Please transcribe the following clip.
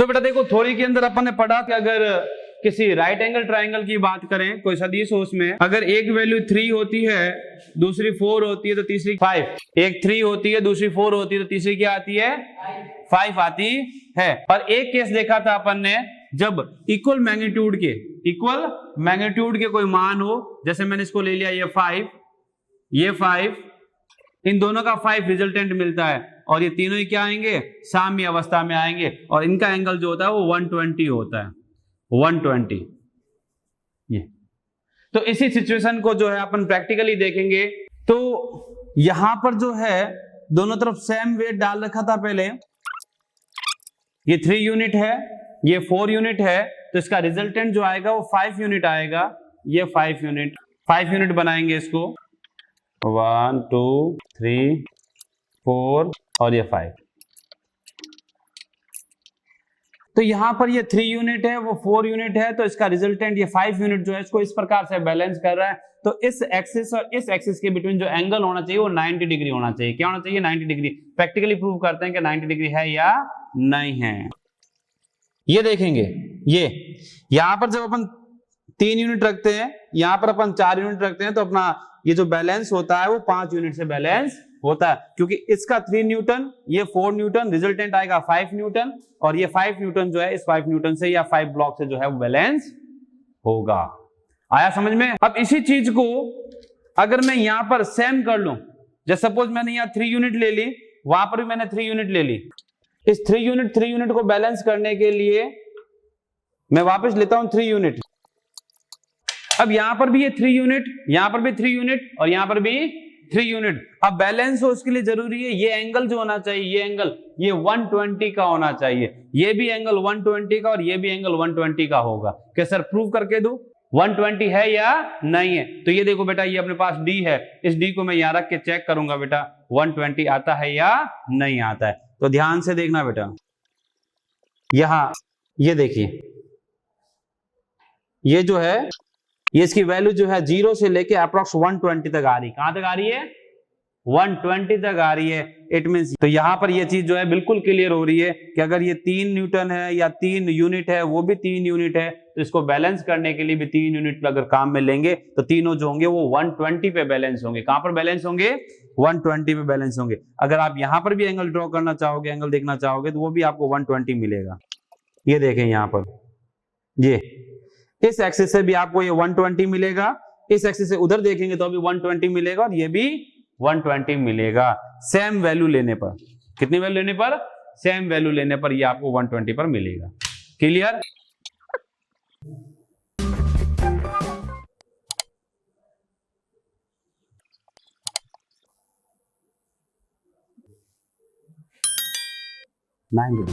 तो बेटा देखो थ्योरी के अंदर अपन ने पढ़ा कि अगर किसी राइट एंगल ट्राइंगल की बात करें, कोई सदिश हो, उसमें अगर एक वैल्यू 3 होती है, दूसरी 4 होती है तो तीसरी 5, एक 3 होती है दूसरी 4 होती है तो तीसरी क्या आती है 5 आती है। और एक केस देखा था अपन ने जब इक्वल मैग्नीट्यूड के कोई मान हो, जैसे मैंने इसको ले लिया ये 5, इन दोनों का 5 रिजल्टेंट मिलता है और ये तीनों ही क्या आएंगे साम्य अवस्था में आएंगे और इनका एंगल जो होता है वो 120 होता है, 120। ये तो इसी सिचुएशन को जो है अपन प्रैक्टिकली देखेंगे। तो यहां पर जो है दोनों तरफ सेम वेट डाल रखा था पहले, ये 3 यूनिट है, ये 4 यूनिट है, तो इसका रिजल्टेंट जो आएगा वो 5 यूनिट आएगा। ये 5 यूनिट बनाएंगे इसको, 1 2 3 4 और ये 5। तो यहां पर ये 3 यूनिट है, वो 4 यूनिट है, तो इसका रिजल्टेंट ये 5 यूनिट जो है इसको इस प्रकार से बैलेंस कर रहा है। तो इस एक्सिस और इस एक्सिस के बिटवीन जो एंगल होना चाहिए वो 90 डिग्री होना चाहिए। क्या होना चाहिए 90 डिग्री। प्रैक्टिकली प्रूव करते हैं कि 90 डिग्री है या नहीं है। ये देखेंगे, ये यहां पर जब अपन 3 यूनिट रखते हैं, यहां पर अपन 4 यूनिट रखते हैं, तो अपना ये जो बैलेंस होता है वो 5 यूनिट से बैलेंस होता है, क्योंकि इसका 3 न्यूटन, ये 4 न्यूटन, रिजल्टेंट आएगा 5 न्यूटन और ये 5 न्यूटन जो है इस 5 न्यूटन से या 5 ब्लॉक से जो है वो बैलेंस होगा। आया समझ में। अब इसी चीज को अगर मैं यहां पर सेम कर लूं, जैसे सपोज मैंने यहां 3 यूनिट ले ली, वहां पर भी मैंने 3 यूनिट ले ली, इस 3 यूनिट को बैलेंस करने के लिए मैं वापस लेता हूं 3 यूनिट। अब यहां पर भी ये 3 यूनिट, यहां पर भी 3 यूनिट और यहां पर भी 3 यूनिट। अब बैलेंस हो उसके लिए जरूरी है ये एंगल जो होना चाहिए, ये एंगल ये 120 का होना चाहिए, ये भी एंगल 120 का और ये भी एंगल 120 का होगा। क्या सर प्रूव करके दूं 120 है या नहीं है? तो ये देखो बेटा, ये अपने पास डी है, इस डी को मैं यहां रख के चेक करूंगा बेटा 120 आता है या नहीं आता है। तो ध्यान से देखना बेटा, यहां ये देखिए, ये जो है ये इसकी वैल्यू जो है 0 से लेके अप्रॉक्स 120 तक आ रही। कहां तक आ रही है 120 तक आ रही है। इट मींस तो यहां पर ये चीज जो है बिल्कुल क्लियर हो रही है कि अगर ये 3 न्यूटन है या 3 यूनिट है, वो भी 3 यूनिट है, तो इसको बैलेंस करने के लिए भी 3 यूनिट अगर काम में लेंगे तो तीनों जो होंगे वो 120 पे बैलेंस होंगे। कहां पर बैलेंस होंगे 120 पे बैलेंस होंगे। अगर आप यहां पर भी एंगल ड्रॉ करना चाहोगे, एंगल देखना चाहोगे, तो वो भी आपको 120 मिलेगा। ये देखें यहां पर, ये इस एक्सिस से भी आपको ये 120 मिलेगा, इस एक्सिस से उधर देखेंगे तो भी 120 मिलेगा और ये भी 120 मिलेगा। सेम वैल्यू लेने पर, कितनी वैल्यू लेने पर? सेम वैल्यू लेने पर ये आपको 120 पर मिलेगा। क्लियर? नाइन